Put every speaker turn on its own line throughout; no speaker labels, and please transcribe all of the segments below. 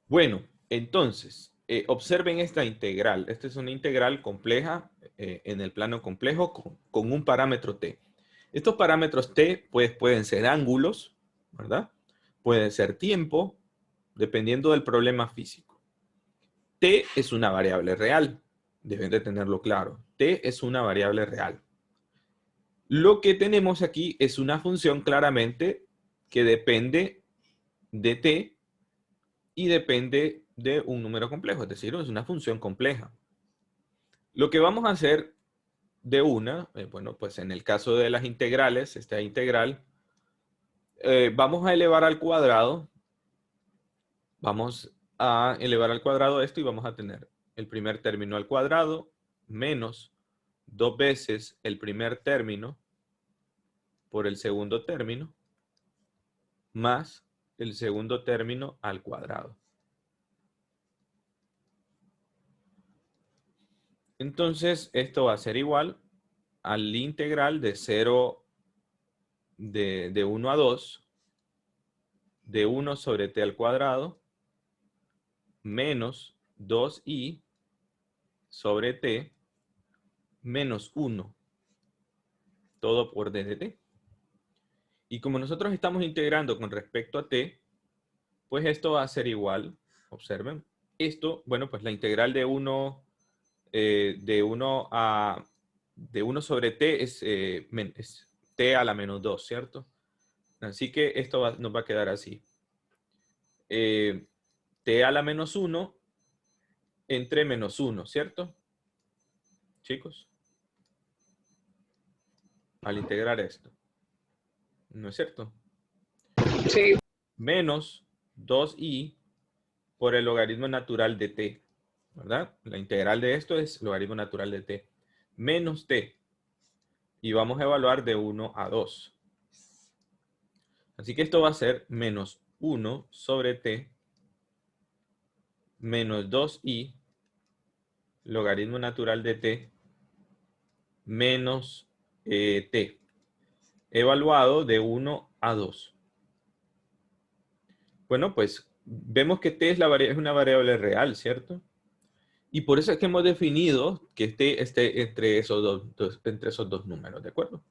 Bueno, entonces, observen esta integral. Esta es una integral compleja en el plano complejo con un parámetro t. Estos parámetros t pues, pueden ser ángulos, ¿verdad? Pueden ser tiempo, dependiendo del problema físico. T es una variable real. Deben de tenerlo claro. T es una variable real. Lo que tenemos aquí es una función claramente que depende de t y depende de un número complejo, es decir, es una función compleja. Lo que vamos a hacer de una, bueno, pues en el caso de las integrales, esta integral, vamos a elevar al cuadrado, vamos a elevar al cuadrado esto y vamos a tener el primer término al cuadrado menos 2 veces el primer término por el segundo término más el segundo término al cuadrado. Entonces, esto va a ser igual al integral de 0 de 1 a 2 de 1 sobre t al cuadrado menos 2i sobre t menos 1, todo por d de t. Y como nosotros estamos integrando con respecto a t, pues esto va a ser igual, observen, esto, bueno, pues la integral de 1 de 1 sobre t es t a la menos 2, ¿cierto? Así que esto nos va a quedar así. T a la menos 1 entre menos 1, ¿cierto? Chicos, al integrar esto. ¿No es cierto?
Sí.
Menos 2i por el logaritmo natural de t, ¿verdad? La integral de esto es logaritmo natural de t. Menos t. Y vamos a evaluar de 1 a 2. Así que esto va a ser menos 1 sobre t menos 2i logaritmo natural de t menos t. Evaluado de 1 a 2. Bueno, pues vemos que t es una variable real, ¿cierto? Y por eso es que hemos definido que t esté entre esos dos números, ¿de acuerdo?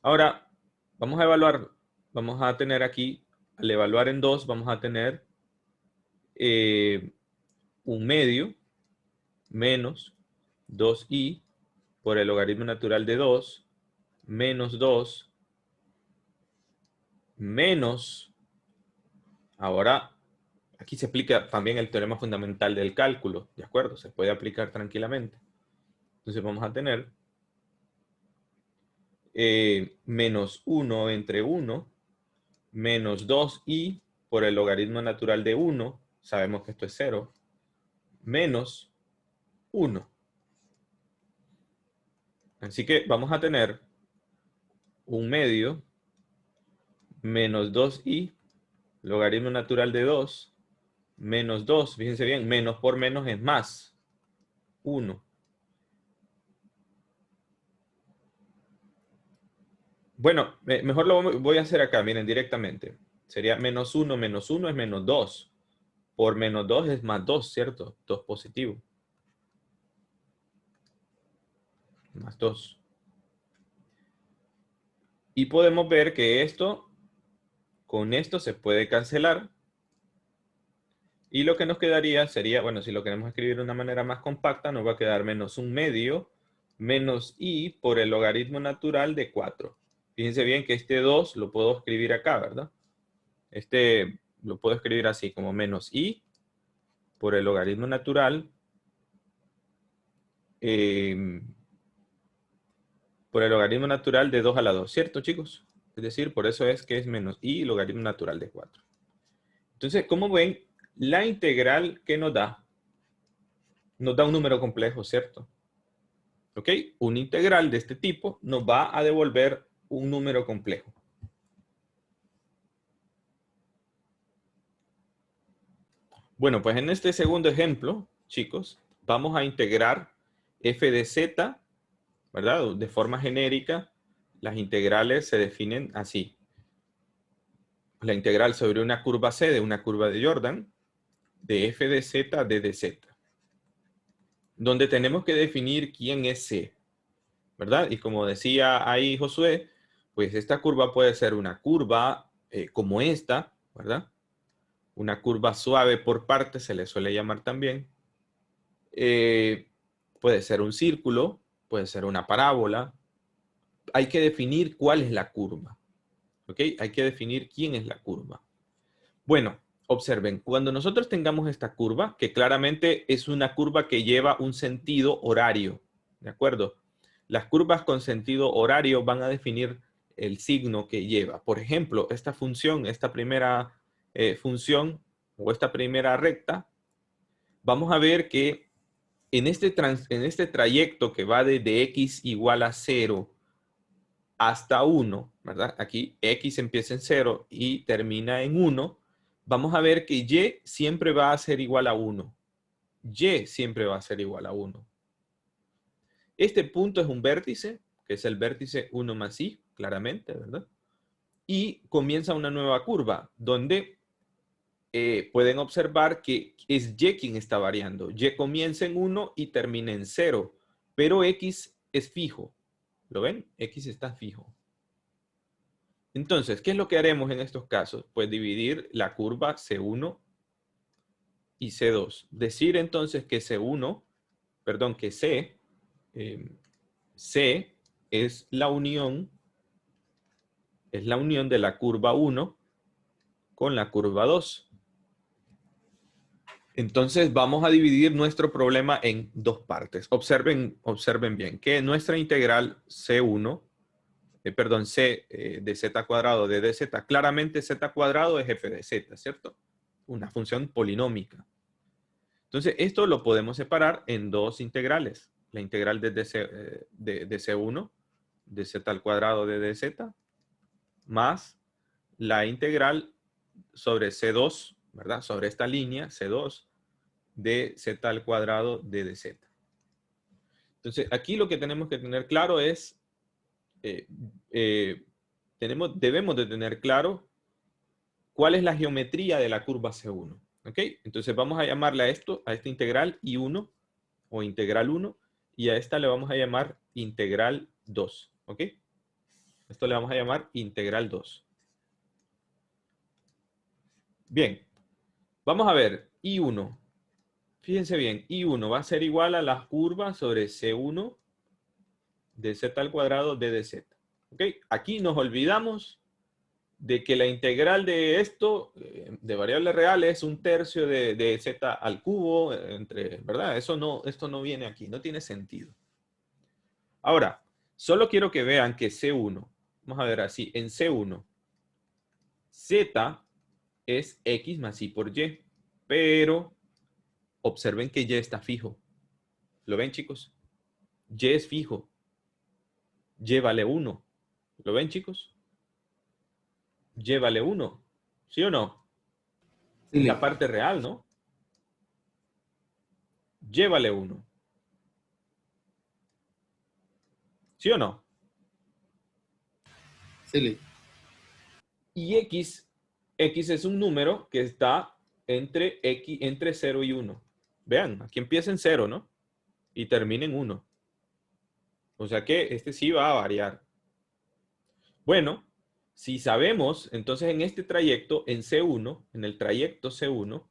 Ahora, vamos a evaluar, vamos a tener aquí, al evaluar en 2, vamos a tener un medio menos 2i por el logaritmo natural de 2 menos 2 menos, ahora aquí se aplica también el teorema fundamental del cálculo, ¿de acuerdo? Se puede aplicar tranquilamente. Entonces vamos a tener menos 1 entre 1, menos 2i por el logaritmo natural de 1, sabemos que esto es 0, menos 1. Así que vamos a tener un medio menos 2i, logaritmo natural de 2, menos 2, fíjense bien, menos por menos es más, 1. Bueno, mejor lo voy a hacer acá, miren, directamente. Sería menos 1 es menos 2. Por menos 2 es más 2, ¿cierto? 2 positivo. Más 2. Y podemos ver que esto, con esto se puede cancelar. Y lo que nos quedaría sería, bueno, si lo queremos escribir de una manera más compacta, nos va a quedar menos un medio menos i por el logaritmo natural de 4. Fíjense bien que este 2 lo puedo escribir acá, ¿verdad? Este lo puedo escribir así, como menos i por el logaritmo natural de 2 a la 2, ¿cierto, chicos? Es decir, por eso es que es menos i logaritmo natural de 4. Entonces, como ven, la integral que nos da un número complejo, ¿cierto? ¿Ok? Una integral de este tipo nos va a devolver un número complejo. Bueno, pues en este segundo ejemplo, chicos, vamos a integrar f de z, ¿verdad? De forma genérica, las integrales se definen así. La integral sobre una curva c de una curva de Jordan de f de z d de z, donde tenemos que definir quién es C, ¿verdad? Y como decía ahí Josué, pues esta curva puede ser una curva como esta, ¿verdad? Una curva suave por partes, se le suele llamar también. Puede ser un círculo, puede ser una parábola. Hay que definir cuál es la curva, ¿ok? Hay que definir quién es la curva. Bueno, observen, cuando nosotros tengamos esta curva, que claramente es una curva que lleva un sentido horario, ¿de acuerdo? Las curvas con sentido horario van a definir el signo que lleva. Por ejemplo, esta función, esta primera función o esta primera recta, vamos a ver que en este trayecto que va desde x igual a 0 hasta 1, ¿verdad? Aquí x empieza en 0 y termina en 1. Vamos a ver que y siempre va a ser igual a 1. Y siempre va a ser igual a 1. Este punto es un vértice, que es el vértice 1 más i, claramente, ¿verdad? Y comienza una nueva curva, donde pueden observar que es y quien está variando. Y comienza en 1 y termina en 0, pero x es fijo. ¿Lo ven? X está fijo. Entonces, ¿qué es lo que haremos en estos casos? Pues dividir la curva C1 y C2. Decir entonces que C1, perdón, que C es la unión de la curva 1 con la curva 2. Entonces vamos a dividir nuestro problema en dos partes. Observen bien que nuestra integral C1, C de z cuadrado de dz, claramente z cuadrado es f de z, ¿cierto? Una función polinómica. Entonces esto lo podemos separar en dos integrales. La integral de C1 de z al cuadrado de dz más la integral sobre C2, ¿verdad? Sobre esta línea C2 de z al cuadrado de dz. Entonces, aquí lo que tenemos que tener claro es, debemos de tener claro cuál es la geometría de la curva C1. ¿Ok? Entonces, vamos a llamarle a esta integral I1 o integral 1, y a esta le vamos a llamar integral 2. ¿Ok? Esto le vamos a llamar integral 2. Bien, vamos a ver I1. Fíjense bien, I1 va a ser igual a la curva sobre C1 de z al cuadrado de dz. ¿Ok? Aquí nos olvidamos de que la integral de esto, de variables reales, es un tercio de z al cubo, ¿verdad? Esto no viene aquí, no tiene sentido. Ahora, solo quiero que vean que C1, vamos a ver así, en C1, z es x más y por y, pero observen que y está fijo. ¿Lo ven, chicos? Y es fijo. Y vale 1. ¿Lo ven, chicos? Y vale 1. ¿Sí o no? Es la
Sí,
parte real, ¿no? Y vale 1. ¿Sí o no?
sí.
Y x es un número que está entre 0 y 1. Vean, aquí empieza en 0, ¿no? Y termina en 1. O sea que este sí va a variar. Bueno, si sabemos, entonces en este trayecto, en C1, en el trayecto C1,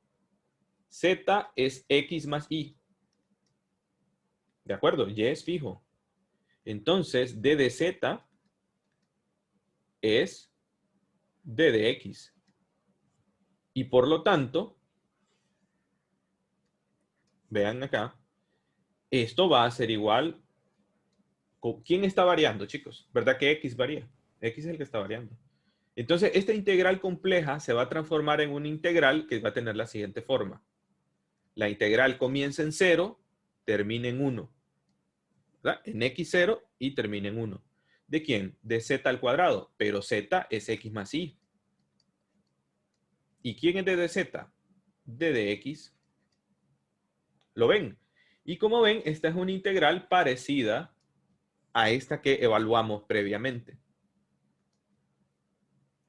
z es x más y. ¿De acuerdo? Y es fijo. Entonces, d de z es d de x. Y por lo tanto, vean acá, esto va a ser igual. ¿Quién está variando, chicos? ¿Verdad que x varía? X es el que está variando. Entonces, esta integral compleja se va a transformar en una integral que va a tener la siguiente forma. La integral comienza en 0, termina en 1. ¿Verdad? En x0 y termina en 1. ¿De quién? De z al cuadrado. Pero z es x más y. ¿Y quién es d de z? D de x. ¿Lo ven? Y como ven, esta es una integral parecida a esta que evaluamos previamente.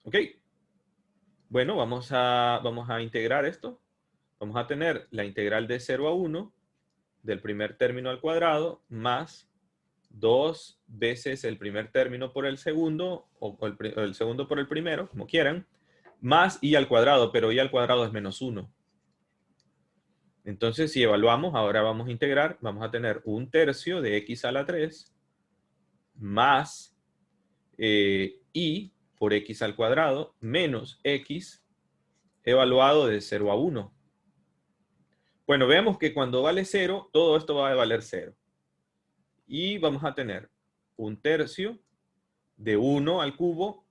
¿Ok? Bueno, vamos a integrar esto. Vamos a tener la integral de 0 a 1 del primer término al cuadrado más 2 veces el primer término por el segundo, o el segundo por el primero, como quieran, más i al cuadrado, pero i al cuadrado es menos 1. Entonces, si evaluamos, ahora vamos a integrar, vamos a tener 1/3 de x a la 3 más i por x al cuadrado menos x evaluado de 0 a 1. Bueno, veamos que cuando vale 0, todo esto va a valer 0. Y vamos a tener 1/3 de 1 al cubo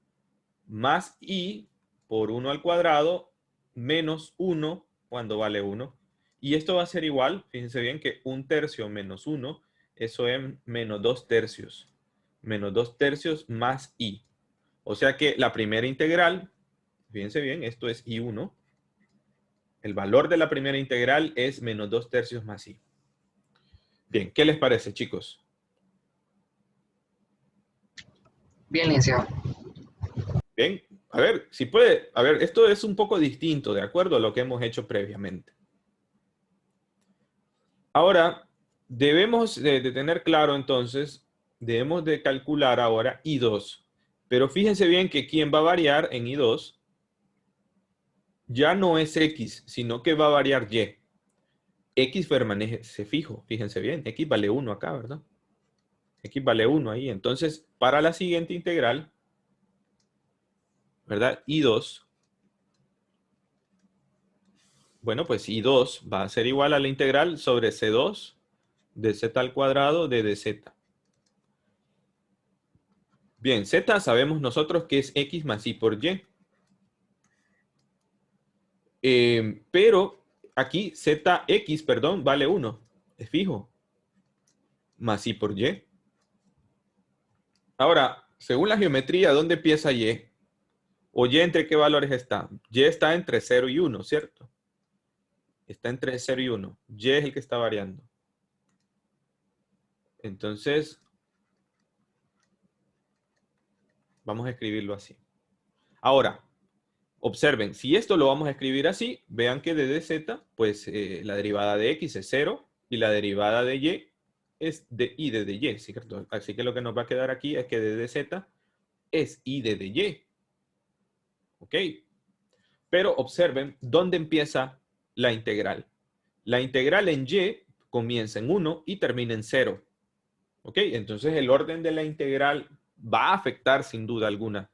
más i por 1 al cuadrado menos 1 cuando vale 1. Y esto va a ser igual, fíjense bien, que 1/3 menos 1, eso es menos 2/3. Menos 2/3 más i. O sea que la primera integral, fíjense bien, esto es i1. El valor de la primera integral es menos 2/3 más i. Bien, ¿qué les parece, chicos?
Bien, licenciado.
Bien, a ver, si puede, a ver, esto es un poco distinto, de acuerdo a lo que hemos hecho previamente. Ahora, debemos de tener claro entonces, debemos de calcular ahora I2. Pero fíjense bien que quien va a variar en I2 ya no es X, sino que va a variar Y. X permanece fijo, fíjense bien, X vale 1 acá, ¿verdad? X vale 1 ahí. Entonces, para la siguiente integral, ¿verdad? I2, bueno, pues I2 va a ser igual a la integral sobre C2 de Z al cuadrado de dz. Bien, Z sabemos nosotros que es X más Y por Y. Pero aquí ZX, perdón, vale 1. Es fijo. Más Y por Y. Ahora, según la geometría, ¿dónde empieza Y? ¿O Y entre qué valores está? Y está entre 0 y 1, ¿cierto? Está entre 0 y 1. Y es el que está variando. Entonces, vamos a escribirlo así. Ahora, observen, si esto lo vamos a escribir así, vean que de dz, pues la derivada de x es 0 y la derivada de y es de i de y, ¿cierto? Así que lo que nos va a quedar aquí es que de dz es i de y. ¿Ok? Pero observen dónde empieza la integral. La integral en y comienza en 1 y termina en 0. ¿Ok? Entonces el orden de la integral va a afectar sin duda alguna.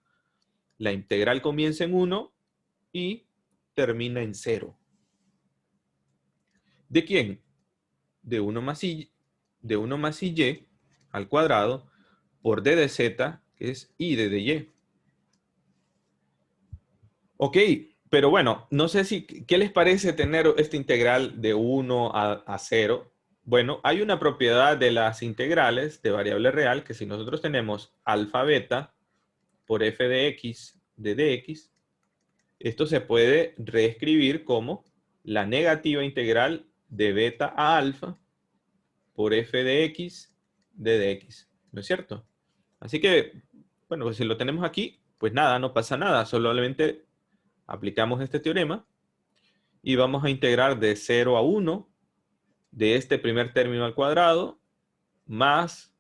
La integral comienza en 1 y termina en 0. ¿De quién? De 1 más y al cuadrado por d de z, que es i de y. Ok, pero bueno, no sé si, ¿qué les parece tener esta integral de 1 a 0? Bueno, hay una propiedad de las integrales de variable real que si nosotros tenemos alfa beta por f de x de dx, esto se puede reescribir como la negativa integral de beta a alfa por f de x de dx, ¿no es cierto? Así que, bueno, pues si lo tenemos aquí, pues nada, no pasa nada, solamente aplicamos este teorema y vamos a integrar de 0 a 1 de este primer término al cuadrado más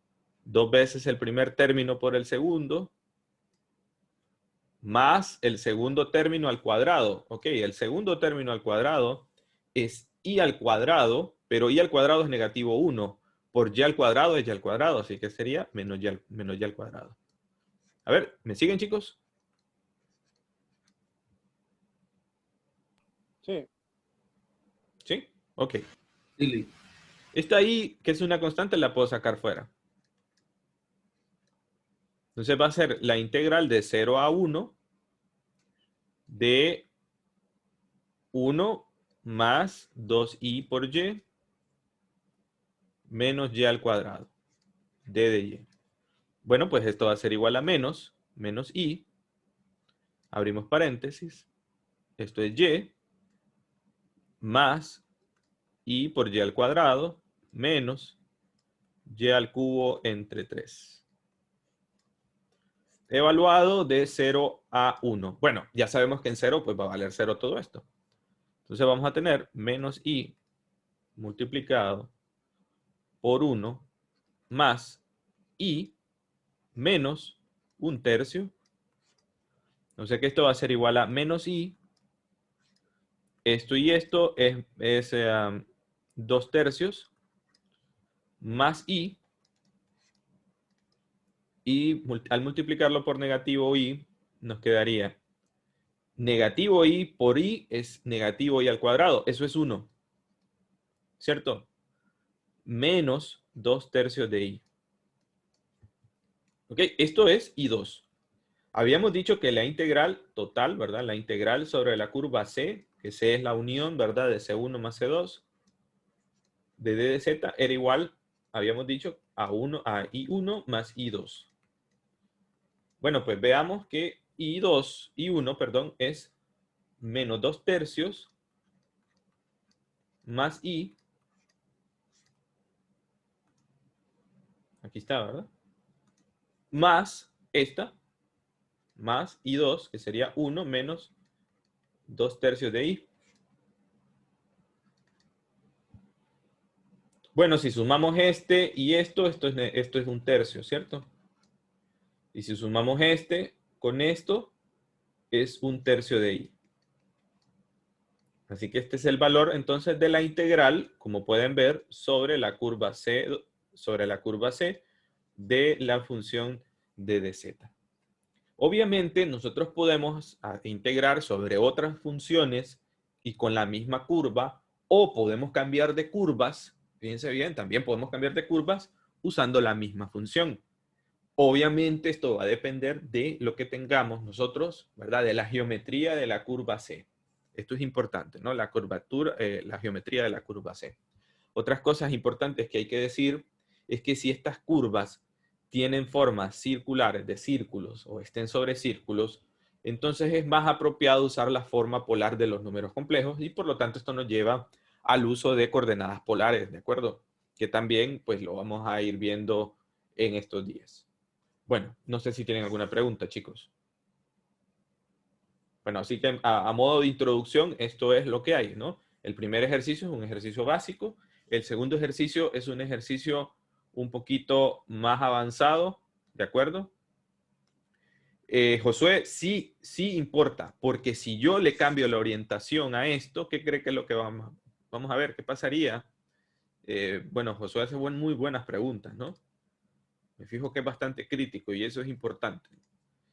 2 veces el primer término por el segundo más el segundo término al cuadrado. Ok, el segundo término al cuadrado es i al cuadrado, pero i al cuadrado es negativo 1. Por y al cuadrado es y al cuadrado, así que sería menos y al cuadrado. A ver, ¿me siguen, chicos?
Sí.
¿Sí? Ok.
Sí.
Esta i, que es una constante, la puedo sacar fuera. Entonces va a ser la integral de 0 a 1 de 1 más 2i por y menos y al cuadrado. D de y. Bueno, pues esto va a ser igual a menos i. Abrimos paréntesis. Esto es y más i por y al cuadrado menos y al cubo entre 3. Evaluado de 0 a 1. Bueno, ya sabemos que en 0 pues va a valer 0 todo esto. Entonces vamos a tener menos i multiplicado por 1 más i menos 1/3. O sea que esto va a ser igual a menos i. Esto y esto es 2/3 más i. Y al multiplicarlo por negativo i, nos quedaría negativo i por i es negativo i al cuadrado. Eso es 1. ¿Cierto? Menos 2/3 de i. ¿Ok? Esto es i2. Habíamos dicho que la integral total, ¿verdad? La integral sobre la curva C, que C es la unión, ¿verdad? De C1 más C2, de D de Z, era igual, habíamos dicho, a I1 más I2. Bueno, pues veamos que I1, perdón, es menos 2/3 más I. Aquí está, ¿verdad? Más esta, más I2, que sería 1 menos 2/3 de I. Bueno, si sumamos este y esto es 1/3, ¿cierto? Y si sumamos este con esto, es 1/3 de i. Así que este es el valor entonces de la integral, como pueden ver, sobre la curva C de la función de dz. Obviamente nosotros podemos integrar sobre otras funciones y con la misma curva, o podemos cambiar de curvas. Fíjense bien, también podemos cambiar de curvas usando la misma función. Obviamente esto va a depender de lo que tengamos nosotros, ¿verdad? De la geometría de la curva C. Esto es importante, ¿no? La curvatura, la geometría de la curva C. Otras cosas importantes que hay que decir es que si estas curvas tienen formas circulares de círculos o estén sobre círculos, entonces es más apropiado usar la forma polar de los números complejos y por lo tanto esto nos lleva al uso de coordenadas polares, ¿de acuerdo? Que también pues lo vamos a ir viendo en estos días. Bueno, no sé si tienen alguna pregunta, chicos. Bueno, así que a modo de introducción, esto es lo que hay, ¿no? El primer ejercicio es un ejercicio básico. El segundo ejercicio es un ejercicio un poquito más avanzado, ¿de acuerdo? Josué, sí importa, porque si yo le cambio la orientación a esto, ¿qué cree que es lo que vamos a ver? ¿Qué pasaría? Bueno, Josué hace muy buenas preguntas, ¿no? Me fijo que es bastante crítico y eso es importante.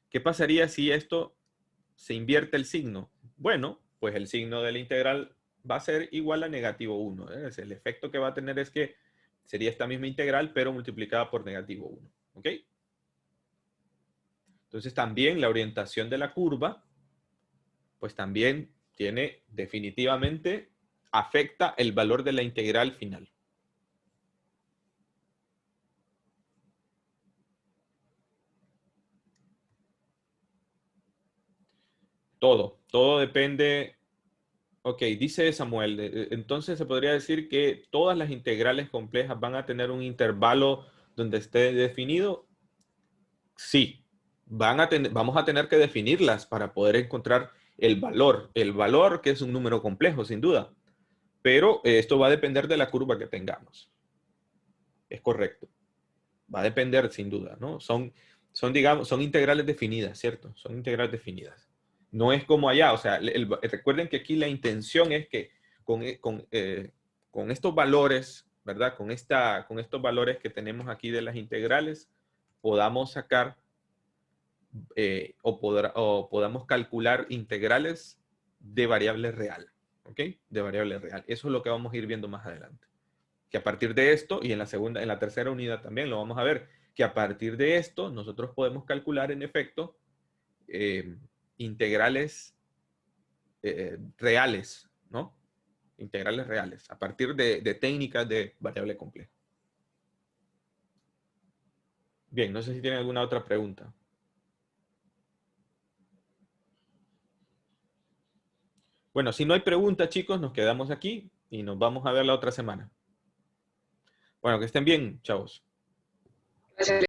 ¿Qué pasaría si esto se invierte el signo? Bueno, pues el signo de la integral va a ser igual a -1. El efecto que va a tener es que sería esta misma integral, pero multiplicada por -1. ¿Ok? Entonces también la orientación de la curva, pues también tiene definitivamente, afecta el valor de la integral final. Todo depende. Ok, dice Samuel, entonces se podría decir que todas las integrales complejas van a tener un intervalo donde esté definido. Sí, vamos a tener que definirlas para poder encontrar el valor que es un número complejo, sin duda. Pero esto va a depender de la curva que tengamos. Es correcto. Va a depender, sin duda, ¿no? Digamos, son integrales definidas, ¿cierto? Son integrales definidas. No es como allá, o sea, recuerden que aquí la intención es que con estos valores, ¿verdad? Con estos valores que tenemos aquí de las integrales, podamos sacar o podamos calcular integrales de variable real, ¿ok? De variable real. Eso es lo que vamos a ir viendo más adelante. Que a partir de esto, y en la tercera unidad también lo vamos a ver, que a partir de esto nosotros podemos calcular en efecto integrales reales, ¿no? Integrales reales, a partir de técnicas de variable compleja. Bien, no sé si tienen alguna otra pregunta. Bueno, si no hay preguntas, chicos, nos quedamos aquí y nos vamos a ver la otra semana. Bueno, que estén bien, chavos.
Gracias.